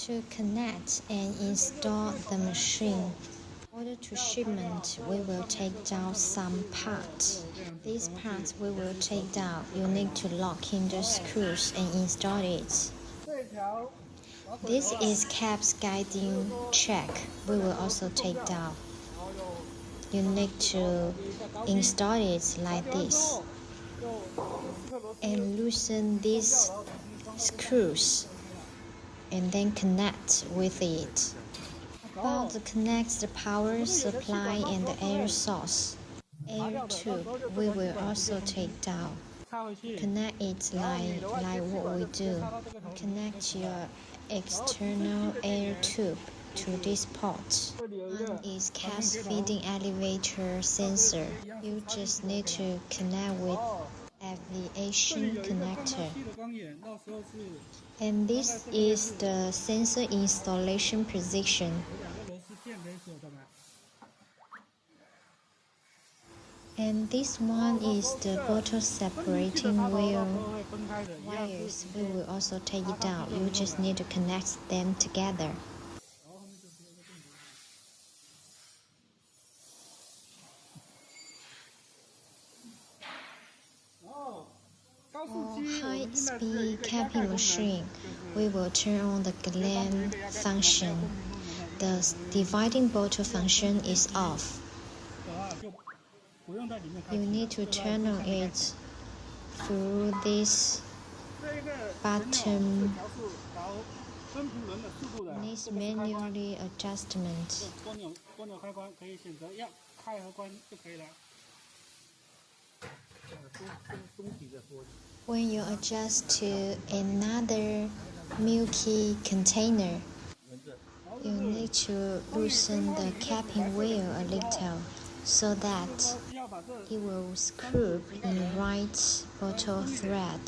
To connect and install the machine. In order to shipment, we will take down some parts. These parts we will take down. You need to lock in the screws and install it. This is caps guiding check. We will also take down. You need to install it like this and loosen these screws and then connect with it. About to connect the power supply and the air source. Air tube we will also take down. Connect it like what we do. Connect your external air tube to this port. One is cast feeding elevator sensor. You just need to connect with aviation connector. And this is the sensor installation position. And this one is the bottle separating wheel wires. We will also take it down. You just need to connect them together. For high-speed capping machine, we will turn on the gland function. The dividing bottle function is off. You need to turn on it through this button. Needs manually adjustment. When you adjust to another milky container, you need to loosen the capping wheel a little so that it will screw in right bottle thread.